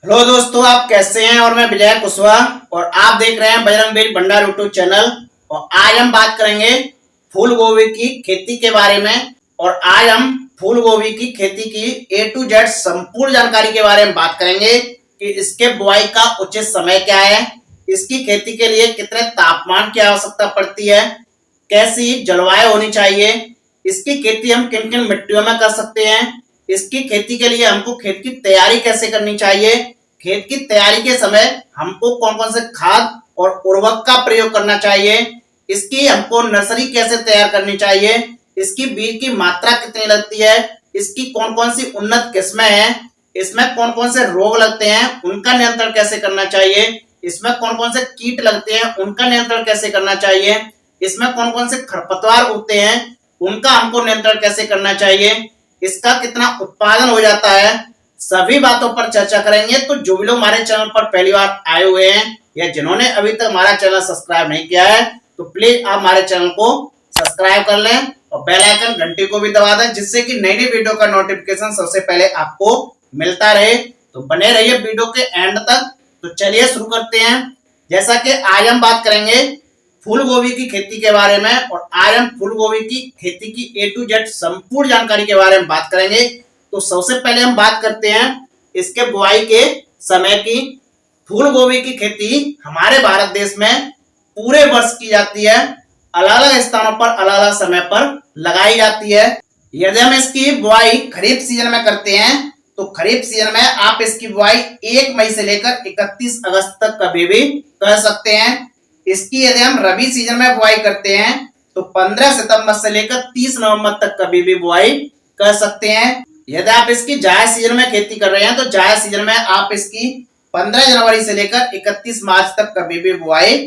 Hello दोस्तों, आप कैसे हैं। और मैं विजय कुशवाहा और आप देख रहे हैं बजरंग बीज भंडार यूट्यूब चैनल। और आज हम बात करेंगे फूल गोभी की खेती के बारे में। और आज हम फूल गोभी की खेती की A to Z संपूर्ण जानकारी के बारे में बात करेंगे कि इसके बुआई का उचित समय क्या है, इसकी खेती के लिए कितने तापमान की आवश्यकता पड़ती है, कैसी जलवायु होनी चाहिए, इसकी खेती हम किन किन मिट्टियों में कर सकते हैं, इसकी खेती के लिए हमको खेत की तैयारी कैसे करनी चाहिए, खेत की तैयारी के समय हमको कौन कौन से खाद और उर्वरक का प्रयोग करना चाहिए, इसकी हमको नर्सरी कैसे तैयार करनी चाहिए, इसकी बीज की मात्रा कितनी लगती है, इसकी कौन कौन सी उन्नत किस्में हैं, इसमें कौन कौन से रोग लगते हैं उनका नियंत्रण कैसे करना चाहिए, इसमें कौन कौन से कीट लगते हैं उनका नियंत्रण कैसे करना चाहिए, इसमें कौन कौन से खरपतवार उगते हैं उनका हमको नियंत्रण कैसे करना चाहिए, इसका कितना उत्पादन हो जाता है, सभी बातों पर चर्चा करेंगे। तो जो भी लोग हमारे चैनल पर पहली बार आए हुए हैं या जिन्होंने अभी तक हमारा चैनल सब्सक्राइब नहीं किया है तो प्लीज आप हमारे चैनल को सब्सक्राइब कर लें और बेल आइकन घंटी को भी दबा दें, जिससे कि नई नई वीडियो का नोटिफिकेशन सबसे पहले आपको मिलता रहे। तो बने रहिए वीडियो के एंड तक। तो चलिए शुरू करते हैं। जैसा कि आज हम बात करेंगे फूल गोभी की खेती के बारे में। और आज हम फूल गोभी की खेती की A to Z संपूर्ण जानकारी के बारे में बात करेंगे। तो सबसे पहले हम बात करते हैं इसके बुआई के समय की। फूल गोभी की खेती हमारे भारत देश में पूरे वर्ष की जाती है, अलग अलग स्थानों पर अलग अलग समय पर लगाई जाती है। यदि हम इसकी बुआई खरीफ सीजन में करते हैं तो खरीफ सीजन में आप इसकी बुआई 1 मई से लेकर 31 अगस्त तक कभी भी कर सकते हैं। इसकी यदि हम रबी सीजन में बुआई करते हैं तो 15 सितंबर से लेकर 30 नवंबर तक कभी भी बुआई कर सकते हैं। यदि आप इसकी जायद सीजन में खेती कर रहे हैं तो जायद सीजन में आप इसकी 15 जनवरी से लेकर 31 मार्च तक कभी भी बुआई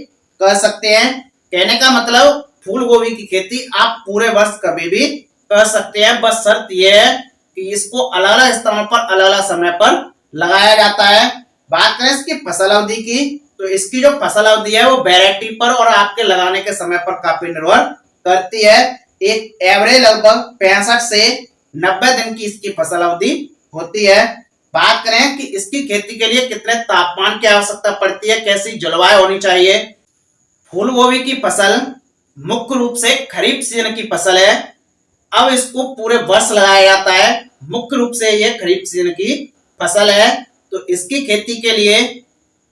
कर सकते हैं। कहने का मतलब फूल गोभी की खेती आप पूरे वर्ष कभी भी कर सकते हैं, बस शर्त यह है कि इसको अलग अलग स्थानों पर अलग अलग समय पर लगाया जाता है। बात करें इसकी फसल अवधि की तो इसकी जो फसल अवधि है वो वैरायटी पर और आपके लगाने के समय पर काफी निर्भर करती है। एक एवरेज लगभग 65 से 90 दिन की इसकी फसल अवधि होती है। बात करें कि इसकी खेती के लिए कितने तापमान की आवश्यकता पड़ती है, कैसी जलवायु होनी चाहिए। फूल गोभी की फसल मुख्य रूप से खरीफ सीजन की फसल है। अब इसको पूरे वर्ष लगाया जाता है, मुख्य रूप से यह खरीफ सीजन की फसल है। तो इसकी खेती के लिए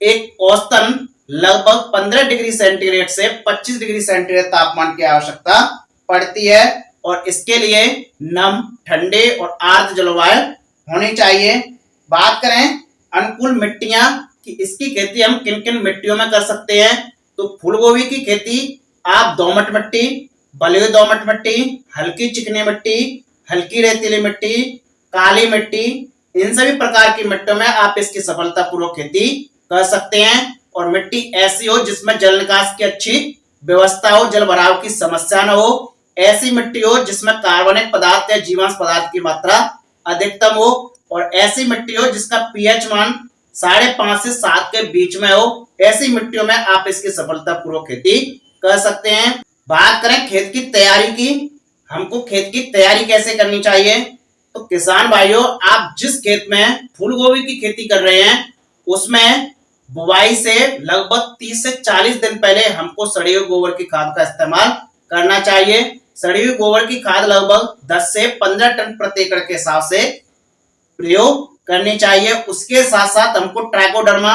एक औसतन लगभग 15 डिग्री सेंटीग्रेड से 25 डिग्री सेंटीग्रेड तापमान की आवश्यकता पड़ती है। और इसके लिए नम, ठंडे और आर्द्र जलवायु होनी चाहिए। बात करें अनुकूल मिट्टियां कि इसकी खेती हम किन किन मिट्टियों में कर सकते हैं तो फूल गोभी की खेती आप दोमट मिट्टी, बलुई दोमट मिट्टी, हल्की चिकनी मिट्टी, हल्की रेतीली मिट्टी, काली मिट्टी, इन सभी प्रकार की मिट्टियों में आप इसकी सफलतापूर्वक खेती कर सकते हैं। और मिट्टी ऐसी हो जिसमें जल निकास की अच्छी व्यवस्था हो, जल भराव की समस्या न हो। ऐसी मिट्टी हो जिसमें कार्बनिक पदार्थ या जीवांश पदार्थ की मात्रा अधिकतम हो। और ऐसी मिट्टी हो जिसका पीएच मान 5.5 से 7 के बीच में हो। ऐसी मिट्टियों में आप इसकी सफलतापूर्वक खेती कर सकते हैं। बात करें खेत की तैयारी की, हमको खेत की तैयारी कैसे करनी चाहिए तो किसान भाइयों, आप जिस खेत में फूल गोभी की खेती कर रहे हैं उसमें बुवाई से लगभग 30 से 40 दिन पहले हमको सड़े हुए गोबर की खाद का इस्तेमाल करना चाहिए। सड़ी हुई गोबर की खाद लगभग 10 से 15 टन प्रति एकड़ के हिसाब से प्रयोग करनी चाहिए। उसके साथ साथ हमको ट्राइकोडर्मा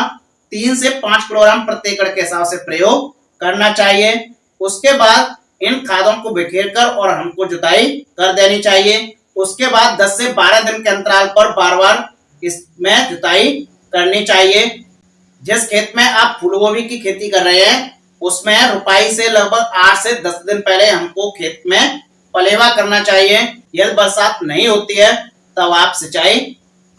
3 से 5 किलोग्राम प्रति एकड़ के हिसाब से प्रयोग करना चाहिए। उसके बाद इन खादों को बिखेर कर और हमको जुताई कर देनी चाहिए। उसके बाद 10 से 12 दिन के अंतराल पर बार बार इसमें जुताई करनी चाहिए। जिस खेत में आप फूल गोभी की खेती कर रहे हैं उसमें रुपाई से लगभग 8 से 10 दिन पहले हमको खेत में पलेवा करना चाहिए। यदि बरसात नहीं होती है तब आप सिंचाई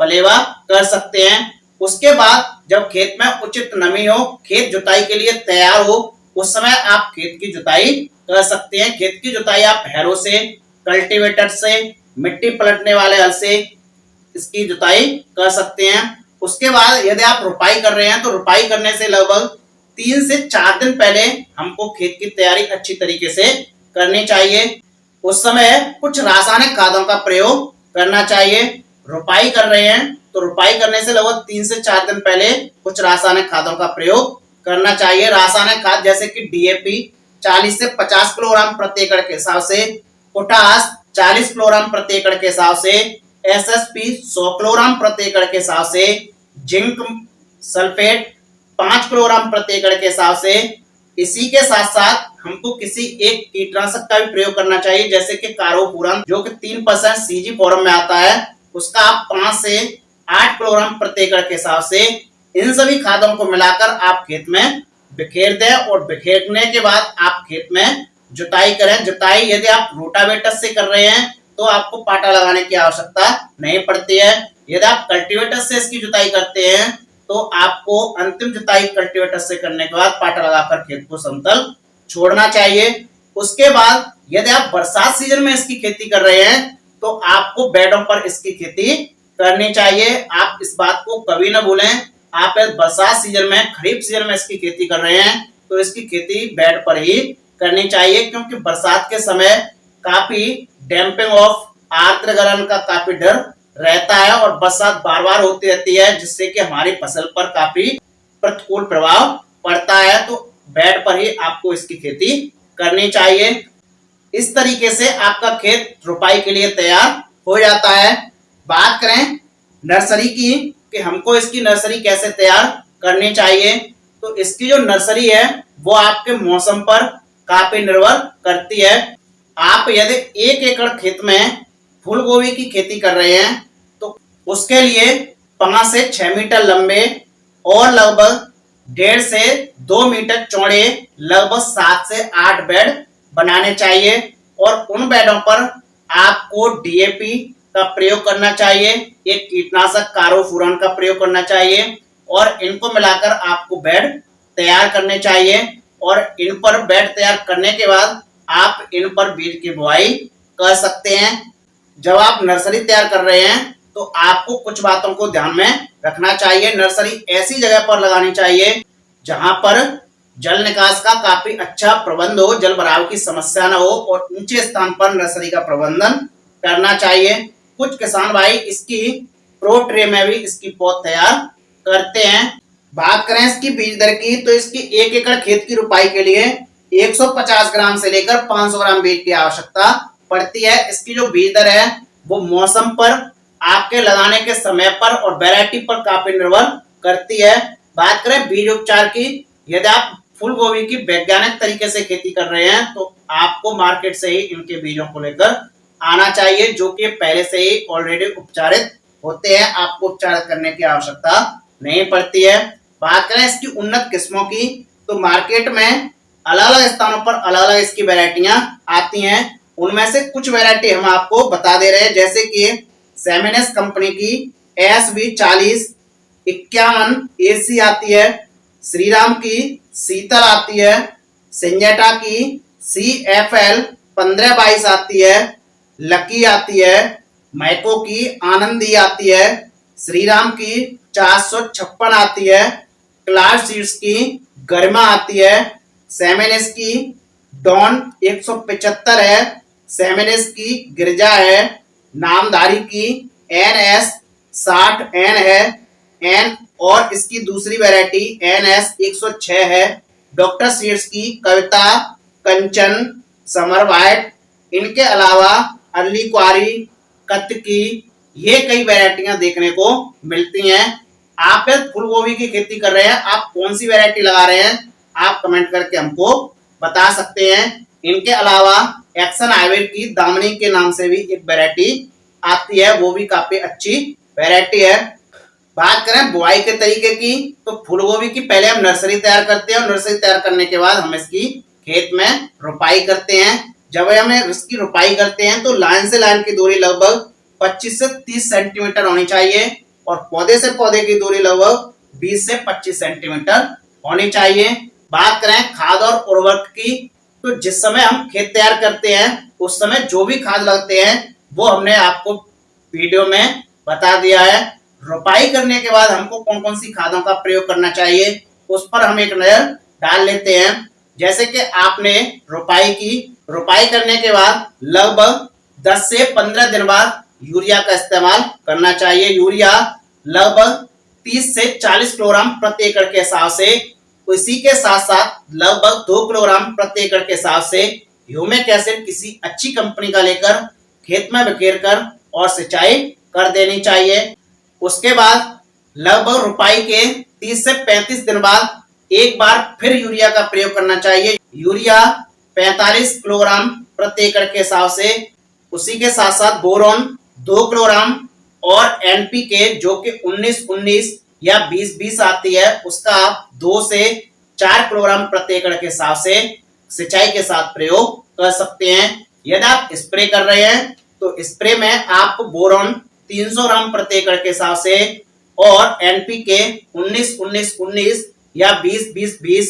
पलेवा कर सकते हैं। उसके बाद जब खेत में उचित नमी हो, खेत जुताई के लिए तैयार हो, उस समय आप खेत की जुताई कर सकते हैं। खेत की जुताई आप हैरो से, कल्टीवेटर से, मिट्टी पलटने वाले हल से इसकी जुताई कर सकते हैं। उसके बाद यदि आप रुपाई कर रहे हैं तो रुपाई करने से लगभग 3 से 4 दिन पहले हमको खेत की तैयारी अच्छी तरीके से करनी चाहिए। उस समय कुछ रासायनिक खादों का प्रयोग करना चाहिए। रुपाई कर रहे हैं तो रुपाई करने से लगभग 3 से 4 दिन पहले कुछ रासायनिक खादों का प्रयोग करना चाहिए। रासायनिक खाद जैसे कि डीएपी 40 से 50 किलोग्राम प्रति एकड़ के हिसाब से, पोटास 40 किलोग्राम प्रति एकड़ के हिसाब से, एसएसपी 100 किलोग्राम प्रति एकड़ के हिसाब से, जिंक सल्फेट 5 किलोग्राम प्रति एकड़ के हिसाब से। इसी के साथ साथ हमको किसी एक कीटनाशक का भी प्रयोग करना चाहिए जैसे कि कार्बोफ्यूरन जो कि 3% सीजी फॉर्म में आता है, उसका आप 5 से 8 किलोग्राम प्रति एकड़ के हिसाब से इन सभी खादों को मिलाकर आप खेत में बिखेर दें और बिखेरने के बाद आप खेत में जुताई करें। जुताई यदि आप रोटावेटर से कर रहे हैं तो आपको पाटा लगाने की आवश्यकता नहीं पड़ती है। यदि आप कल्टीवेटर से इसकी जुताई करते हैं तो आपको अंतिम जुताई कल्टीवेटर से करने के बाद पाटा लगाकर खेत को समतल छोड़ना चाहिए। उसके बाद यदि आप बरसात सीजन में इसकी खेती कर रहे हैं तो आपको बेडों पर इसकी खेती करनी चाहिए। आप इस बात को कभी ना भूलें, आप बरसात सीजन में, खरीफ सीजन में इसकी खेती कर रहे हैं तो इसकी खेती बेड पर ही करनी चाहिए, क्योंकि बरसात के समय काफी डैम्पिंग ऑफ आर्द्र गलन का काफी डर रहता है और बरसात बार बार होती रहती है जिससे कि हमारी फसल पर काफी प्रतिकूल प्रभाव पड़ता है। तो बेड पर ही आपको इसकी खेती करनी चाहिए। इस तरीके से आपका खेत रुपाई के लिए तैयार हो जाता है। बात करें नर्सरी की कि हमको इसकी नर्सरी कैसे तैयार करनी चाहिए, तो इसकी जो नर्सरी है वो आपके मौसम पर काफी निर्भर करती है। आप यदि 1 एकड़ खेत में फूल गोभी की खेती कर रहे हैं तो उसके लिए 5 से 6 मीटर लंबे और लगभग 1.5 से 2 मीटर चौड़े लगभग 7 से 8 बेड बनाने चाहिए और उन बेडों पर आपको डीएपी का प्रयोग करना चाहिए, एक कीटनाशक कार्बोफ्यूरन का प्रयोग करना चाहिए और इनको मिलाकर आपको बेड तैयार करने चाहिए। और इन पर बेड तैयार करने के बाद आप इन पर बीज की बुआई कर सकते हैं। जब आप नर्सरी तैयार कर रहे हैं तो आपको कुछ बातों को ध्यान में रखना चाहिए। नर्सरी ऐसी जगह पर लगानी चाहिए जहां पर जल निकास का काफी अच्छा प्रबंध हो, जल भराव की समस्या न हो और ऊंचे स्थान पर नर्सरी का प्रबंधन करना चाहिए। कुछ किसान भाई इसकी प्रो ट्रे में भी इसकी पौध तैयार करते हैं। बात करें इसकी बीज दर की तो इसकी 1 एकड़ खेत की रुपाई के लिए 150 ग्राम से लेकर 500 ग्राम बीज की आवश्यकता पड़ती है। इसकी जो बीज दर है वो मौसम पर, आपके लगाने के समय पर और वैरायटी पर काफी निर्भर करती है। बात करें बीज उपचार की, यदि आप फूल गोभी की वैज्ञानिक तरीके से खेती कर रहे हैं तो आपको मार्केट से ही इनके बीजों को लेकर आना चाहिए जो कि पहले से ही ऑलरेडी उपचारित होते हैं, आपको उपचार करने की आवश्यकता नहीं पड़ती है। बात करें इसकी उन्नत किस्मों की तो मार्केट में अलग अलग स्थानों पर अलग अलग इसकी वैरायटियां आती हैं। उनमें से कुछ वैरायटी हम आपको बता दे रहे हैं जैसे कि सेमेनेस कंपनी की SV40 51 AC आती है, श्रीराम की शीतल आती है, सिंजेटा की CFL 1522 आती है, लकी आती है, मैको की आनंदी आती है, श्रीराम की 456 आती है, क्लास सीड्स की गरिमा आती है, सेमेनेस की डॉन 175 है, सेमेनेस की गिरजा है, नामधारी की NS 60N है एन और इसकी दूसरी वैरायटी NS 106 है। डॉक्टर सीड्स की कविता, कंचन, समर वाइट, इनके अलावा अर्ली क्वारी, कत्की, ये कई वैरायटियां देखने को मिलती हैं। आप फूल गोभी की खेती कर रहे हैं, आप कौन सी वैरायटी लगा रहे हैं आप कमेंट करके हमको बता सकते हैं। इनके अलावा एक्शन हाइब्रिड की दामनी के नाम से भी एक वैरायटी आती है, वो भी काफी अच्छी वैरायटी है। बात करें बुआई के तरीके की तो फूल गोभी की पहले हम नर्सरी तैयार करते हैं और नर्सरी तैयार करने के बाद हम इसकी खेत में रुपाई करते हैं। जब हम इसकी रुपाई करते हैं तो लाइन से लाइन की दूरी लगभग 25 से 30 सेंटीमीटर होनी चाहिए और पौधे से पौधे की दूरी लगभग 20 से 25 सेंटीमीटर होनी चाहिए। बात करें खाद और उर्वरक की तो जिस समय हम खेत तैयार करते हैं उस समय जो भी खाद लगते हैं वो हमने आपको वीडियो में बता दिया है। रुपाई करने के बाद हमको कौन कौन सी खादों का प्रयोग करना चाहिए उस पर हम एक नजर डाल लेते हैं। जैसे कि आपने रुपाई की, रुपाई करने के बाद लगभग 10 से 15 दिन बाद यूरिया का इस्तेमाल करना चाहिए। यूरिया लगभग 30 से 40 किलोग्राम प्रति एकड़ के हिसाब से, इसी के साथ साथ लगभग 2 किलोग्राम प्रति एकड़ के हिसाब से ह्यूमिक एसिड किसी अच्छी कंपनी का लेकर खेत में बिखेर कर और सिंचाई कर देनी चाहिए। उसके बाद लगभग रुपाई के 30 से 35 दिन बाद एक बार फिर यूरिया का प्रयोग करना चाहिए। यूरिया 45 किलोग्राम प्रति एकड़ के हिसाब से, उसी के साथ साथ बोरॉन 2 किलोग्राम और एनपीके जो कि 19-19 या 20-20 आती है, उसका आप 2 से 4 किलोग्राम प्रति एकड़ के हिसाब से सिंचाई के साथ प्रयोग कर सकते हैं। यदि आप स्प्रे कर रहे हैं तो स्प्रे में आप बोरॉन 300 ग्राम प्रति एकड़ के हिसाब से और एनपीके 19-19-19 या 20-20-20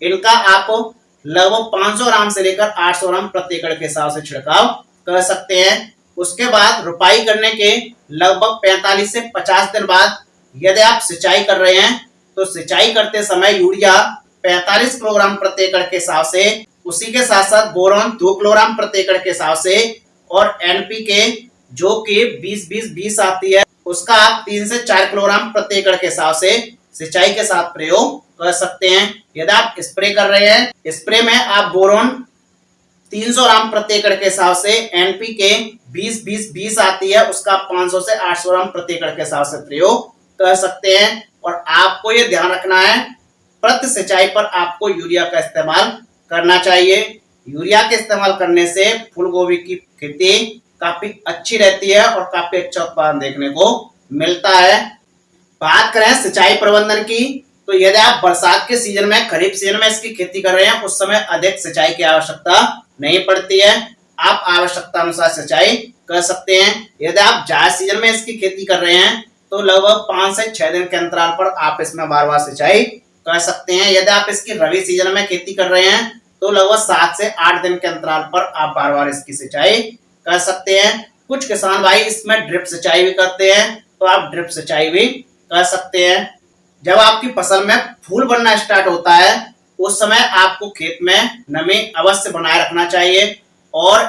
इनका आप लगभग 500 ग्राम से लेकर 800 ग्राम प्रति एकड़ के हिसाब से छिड़काव कर सकते हैं। उसके बाद रुपाई करने के लगभग 45 से 50 दिन बाद यदि आप सिंचाई कर रहे हैं तो सिंचाई करते समय यूरिया 45 किलोग्राम प्रति एकड़ के हिसाब से, उसी के साथ साथ बोरॉन 2 किलोग्राम प्रति एकड़ के हिसाब से और एनपीके जो कि 20-20-20 आती है, उसका आप 3 से 4 किलोग्राम प्रति एकड़ के हिसाब से सिंचाई के साथ प्रयोग कर सकते हैं। यदि आप स्प्रे कर रहे हैं, स्प्रे में आप बोरॉन 300 ग्राम प्रति एकड़ के हिसाब से, एनपीके 20-20-20 आती है, उसका 500 से 800 ग्राम प्रति एकड़ के हिसाब से प्रयोग कर सकते हैं। और आपको ये ध्यान रखना है प्रति सिंचाई पर आपको यूरिया का इस्तेमाल करना चाहिए। यूरिया के इस्तेमाल करने से फूल गोभी की खेती काफी अच्छी रहती है और काफी अच्छा उत्पादन देखने को मिलता है। बात करें सिंचाई प्रबंधन की, तो यदि आप बरसात के सीजन में, खरीफ सीजन में इसकी खेती कर रहे हैं, उस समय अधिक सिंचाई की आवश्यकता नहीं पड़ती है, आप आवश्यकता अनुसार सिंचाई कर सकते हैं। यदि आप जायद सीजन में इसकी खेती कर रहे हैं तो लगभग 5 से 6 दिन के अंतराल पर आप इसमें बार बार सिंचाई कर सकते हैं। यदि आप इसकी रबी सीजन में खेती कर रहे हैं तो लगभग 7 से 8 दिन के अंतराल पर आप बार बार इसकी सिंचाई कर सकते हैं। कुछ किसान भाई इसमें ड्रिप सिंचाई भी करते हैं, तो आप ड्रिप सिंचाई भी कर सकते हैं। जब आपकी फसल में फूल बनना स्टार्ट होता है उस समय आपको खेत में नमी अवश्य बनाए रखना चाहिए और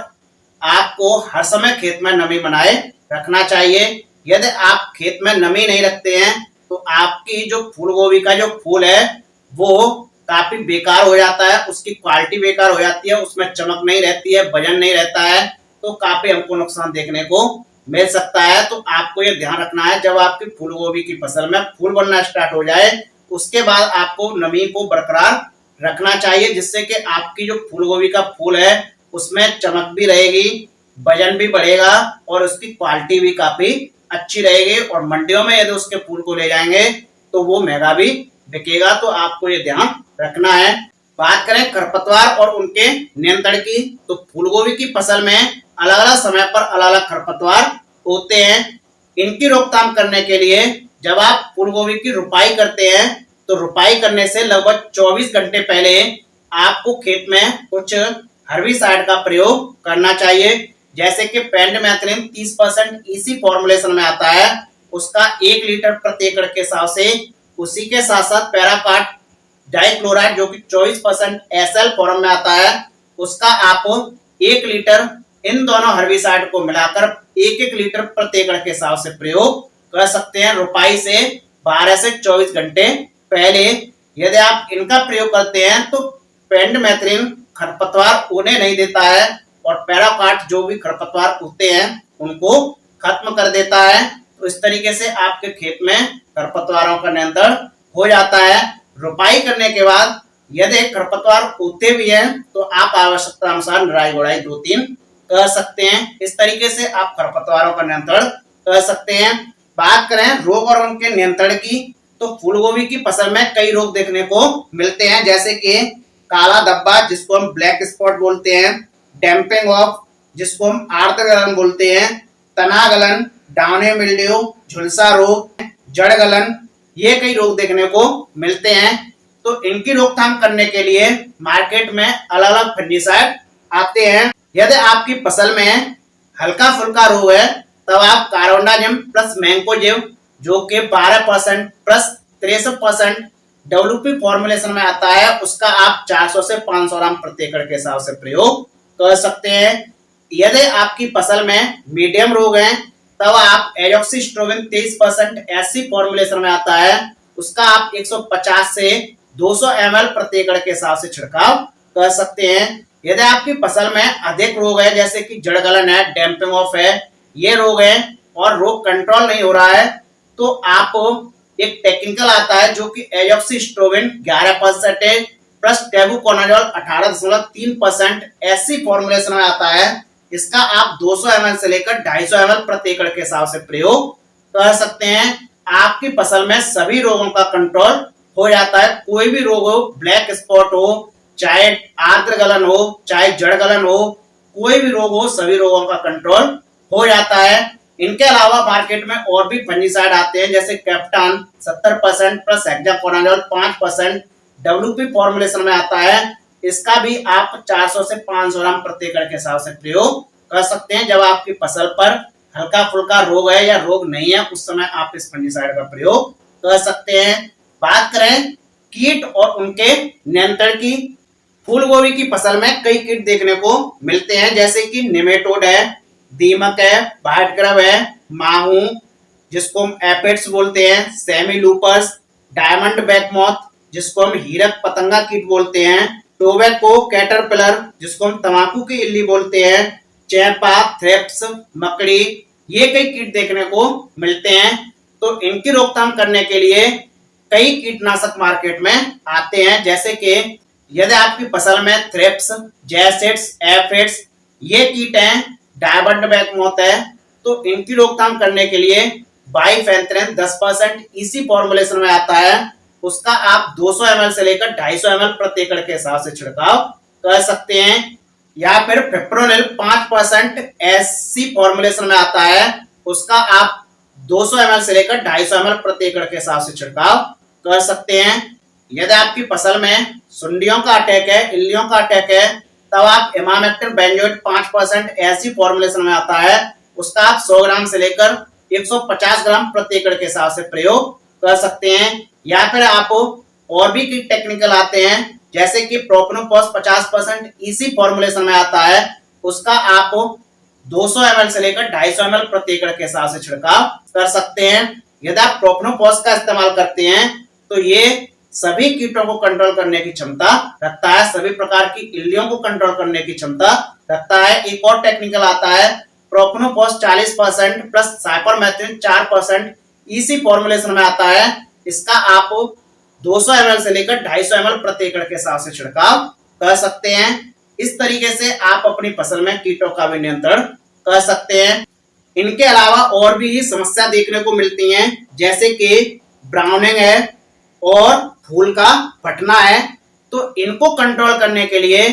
आपको हर समय खेत में नमी बनाए रखना चाहिए। यदि आप खेत में नमी नहीं रखते हैं तो आपकी जो फूल गोभी का जो फूल है वो काफी बेकार हो जाता है, उसकी क्वालिटी बेकार हो जाती है, उसमें चमक नहीं रहती है, वजन नहीं रहता है, तो काफी हमको नुकसान देखने को मिल सकता है। तो आपको ये ध्यान रखना है जब आपकी फूल गोभी की फसल में फूल बनना स्टार्ट हो जाए उसके बाद आपको नमी को बरकरार रखना चाहिए, जिससे कि आपकी जो फूल गोभी का फूल है उसमें चमक भी रहेगी, वजन भी बढ़ेगा और उसकी क्वालिटी भी काफी अच्छी रहेगी और मंडियों में यदि उसके फूल को ले जाएंगे तो वो महंगा भी बिकेगा। तो आपको ये ध्यान रखना है। बात करें खरपतवार और उनके नियंत्रण की, तो फूलगोभी की फसल में अलग अलग समय पर अलग अलग खरपतवार होते हैं। इनकी रोकथाम करने के लिए जब आप फूलगोभी की रुपाई करते हैं तो रुपाई करने से लगभग 24 घंटे पहले आपको खेत में कुछ हर्बिसाइड का प्रयोग करना चाहिए, जैसे कि पेंडिमेथलिन 30% ईसी फॉर्मुलेशन में आता है, उसका 1 लीटर प्रति एकड़ के हिसाब से, उसी के साथ साथ पैराकाट डाइक्लोराइड जो कि 24% एसएल फॉर्म में आता है, उसका आप 1 लीटर इन दोनों हर्बिसाइड को मिलाकर 1-1 लीटर प्रति एकड़ के हिसाब से प्रयोग कर सकते हैं रुपाई से 12 से 24 घंटे पहले। यदि आप इनका प्रयोग करते हैं तो पेंडिमेथलिन खरपतवार उन्हें नहीं देता है और पैराकाट जो भी खरपतवार उगते हैं उनको खत्म कर देता है। तो इस तरीके से आपके खेत में खरपतवारों का नियंत्रण हो जाता है। रुपाई करने के बाद यदि खरपतवार उगते भी हैं तो आप आवश्यकता अनुसार निराई गुड़ाई 2-3 कर सकते हैं। इस तरीके से आप खरपतवारों का नियंत्रण कर सकते हैं। बात करें रोग और उनके नियंत्रण की, तो फूलगोभी की फसल में कई रोग देखने को मिलते हैं, जैसे कि काला धब्बा जिसको हम ब्लैक स्पॉट बोलते हैं, डैम्पिंग ऑफ जिसको हम आर्द्रगलन बोलते हैं, तना गलन, डाउनी मिल्ड्यू, झुलसा रोग, जड़ गलन, ये कई रोग देखने को मिलते हैं। तो इनकी रोकथाम करने के लिए मार्केट में अलग अलग फंगिसाइड आते हैं। यदि आपकी फसल में हल्का फुल्का रोग है तब आप कार्बोंडाजिम प्लस मैंकोजेब जो कि 12% प्लस 63% WP फॉर्मुलेशन में आता है, उसका आप 400 से 500 ग्राम प्रति एकड़ के हिसाब से प्रयोग कर सकते हैं। यदि आपकी फसल में मीडियम रोग है तब आप एजॉक्सिस्ट्रोबिन 23% ऐसी फॉर्मुलेशन में आता है, उसका आप 150 से 200 ml प्रति एकड़ के हिसाब से छिड़काव कर सकते हैं। यदि आपकी फसल में अधिक रोग है, जैसे कि जड़ गलन है, डैम्पिंग ऑफ है, ये रोग है और रोग कंट्रोल नहीं हो रहा है, तो आप एक टेक्निकल आता है जो कि एजॉक्सिस्ट्रोबिन 11% प्लस टेबुकोनाजोल 18.3% ऐसी फॉर्मुलेशन में आता है। इसका आप 200 ml से लेकर 250 ml प्रति एकड़ के हिसाब से प्रयोग कर सकते हैं। आपकी फसल में सभी रोगों का कंट्रोल हो जाता है। कोई भी रोग हो, ब्लैक स्पॉट हो, चाहे आर्द्र गलन हो, चाहे जड़ गलन हो, कोई भी रोग हो, सभी रोगों का कंट्रोल हो जाता है। इनके अलावा मार्केट में और भी फंजीसाइड आते हैं, जैसे captan 70% plus hexaconazole 5% WP formulation में आता है। इसका भी आप 400 से 500 ग्राम प्रति एकड़ के हिसाब से प्रयोग कर सकते हैं। जब आपकी फसल पर हल्का फुल्का रोग है या रोग नहीं है, उस समय आप इस फंजीसाइड का प्रयोग कर सकते हैं। बात करें कीट और उनके नियंत्रण की, फूल गोभी की फसल में कई कीट देखने को मिलते हैं, जैसे कि निमेटोड है, दीमक है, व्हाइट ग्रब है, माहू जिसको हम एपिड्स बोलते हैं, सेमी लूपर्स, डायमंड बैकमॉथ जिसको हम हीरक पतंगा कीट बोलते हैं, टोबैको कैटरपिलर जिसको हम तंबाकू की इल्ली बोलते हैं, चैपा, थ्रिप्स, मकड़ी, ये कई कीट देखने को मिलते हैं। तो इनकी रोकथाम करने के लिए कई कीटनाशक मार्केट में आते हैं, जैसे कि यदि आपकी फसल में थ्रिप्स, जैसिड्स, एफिड्स ये कीट हैं, डायमंड बैकमॉथ है, तो इनकी रोकथाम करने के लिए बाइफेंथ्रिन 10% इसी फॉर्मुलेशन में आता है। उसका आप 200 ml से लेकर 250 ml प्रति एकड़ के हिसाब से छिड़काव कर सकते हैं। या फिर फिप्रोनिल 5% ऐसी फॉर्मुलेशन में आता है, उसका आप 200 ml से लेकर 250 ml प्रति एकड़ के हिसाब से छिड़काव कर सकते हैं। यदि आपकी फसल में सुंडियों का अटैक है, इल्लियों का अटैक है, तब आप इमामेक्टिन बेंजोएट 5% ऐसी फॉर्मुलेशन में आता है, उसका आप 100 ग्राम से लेकर 150 ग्राम प्रति एकड़ के हिसाब से प्रयोग कर सकते हैं। या फिर आप और भी कीट टेक्निकल आते हैं, जैसे कि प्रोपनोफॉस 50% इसी फॉर्मुलेशन में आता है, उसका आप 200 ml से लेकर 250 ml प्रति एकड़ के हिसाब से छिड़काव कर सकते हैं। यदि आप प्रोपनोफॉस का इस्तेमाल करते हैं तो ये सभी कीटों को कंट्रोल करने की क्षमता रखता है, सभी प्रकार की इल्लियों को कंट्रोल करने की क्षमता रखता है। एक और टेक्निकल आता है प्रोपनोफॉस 40% प्लस साइपरमेथ्रिन 4% इसी फॉर्मुलेशन में आता है। इसका आप 200 ml से लेकर 250 ml प्रति एकड़ के हिसाब से छिड़काव कर सकते हैं। इस तरीके से आप अपनी फसल में कीटों का भी नियंत्रण कर सकते हैं। इनके अलावा और भी समस्या देखने को मिलती हैं, जैसे कि ब्राउनिंग है और फूल का फटना है। तो इनको कंट्रोल करने के लिए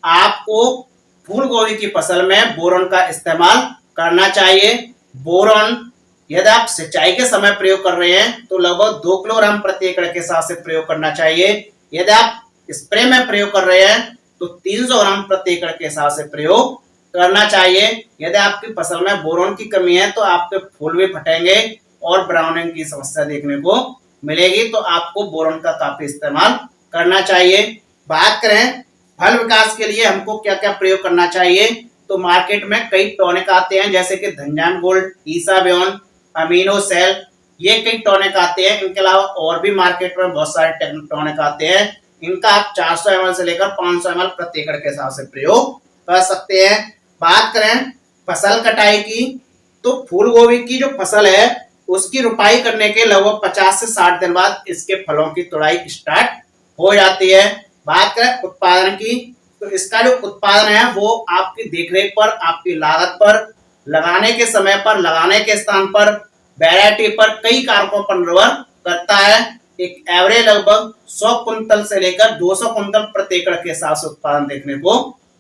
आपको फूल गोभी की फसल में बोरॉन का इस्तेमाल करना चाहिए। बोरॉन यदि आप सिंचाई के समय प्रयोग कर रहे हैं तो लगभग 2 किलोग्राम प्रति एकड़ के हिसाब से प्रयोग करना चाहिए। यदि आप स्प्रे में प्रयोग कर रहे हैं तो 300 ग्राम प्रति एकड़ के हिसाब से प्रयोग करना चाहिए। यदि आपकी फसल में बोरॉन की कमी है तो आपके फूल भी फटेंगे और ब्राउनिंग की समस्या देखने को मिलेगी, तो आपको बोरॉन का काफी इस्तेमाल करना चाहिए। बात करें फल विकास के लिए हमको क्या क्या प्रयोग करना चाहिए, तो मार्केट में कई टॉनिक आते हैं, जैसे कि धनजान गोल्ड, ईसाबियोन, अमीनो सेल, ये कई टॉनिक आते हैं। इनके अलावा और भी मार्केट में बहुत सारे टॉनिक आते हैं। इनका आप 400 ml से लेकर 500 ml प्रति एकड़ के हिसाब से प्रयोग कर सकते हैं। बात करें फसल कटाई की, तो फूल गोभी की जो फसल है उसकी रुपाई करने के लगभग 50 से 60 दिन बाद इसके फलों की तुड़ाई स्टार्ट हो जाती है। बात करें उत्पादन की, तो इसका जो उत्पादन है वो आपकी देखरेख पर, आपकी लागत पर, लगाने के समय पर, लगाने के स्थान पर, वैरायटी पर, कई कारकों पर निर्भर करता है। एक एवरेज लगभग 100 कुंतल से लेकर 200 कुंतल प्रति एकड़ के हिसाब से उत्पादन देखने को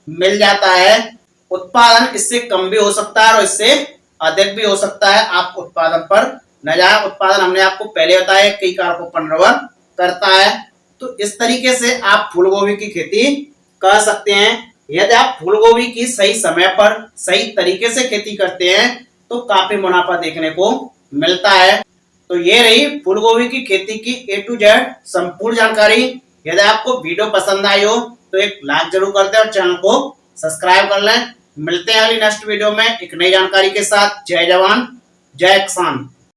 मिल जाता है। उत्पादन इससे कम भी हो सकता है और इससे अधिक भी हो सकता है। आप उत्पादन पर न जाए, उत्पादन हमने आपको पहले बताया कई कारकों पर निर्भर करता है। तो इस तरीके से आप फूल गोभी की खेती कर सकते हैं। यदि आप फूल गोभी की सही समय पर सही तरीके से खेती करते हैं तो काफी मुनाफा देखने को मिलता है। तो ये रही फूल गोभी की खेती की A to Z संपूर्ण जानकारी। यदि आपको वीडियो पसंद आई हो तो एक लाइक जरूर कर दें और चैनल को सब्सक्राइब कर लें। मिलते हैं अगली नेक्स्ट वीडियो में एक नई जानकारी के साथ। जय जवान जय किसान।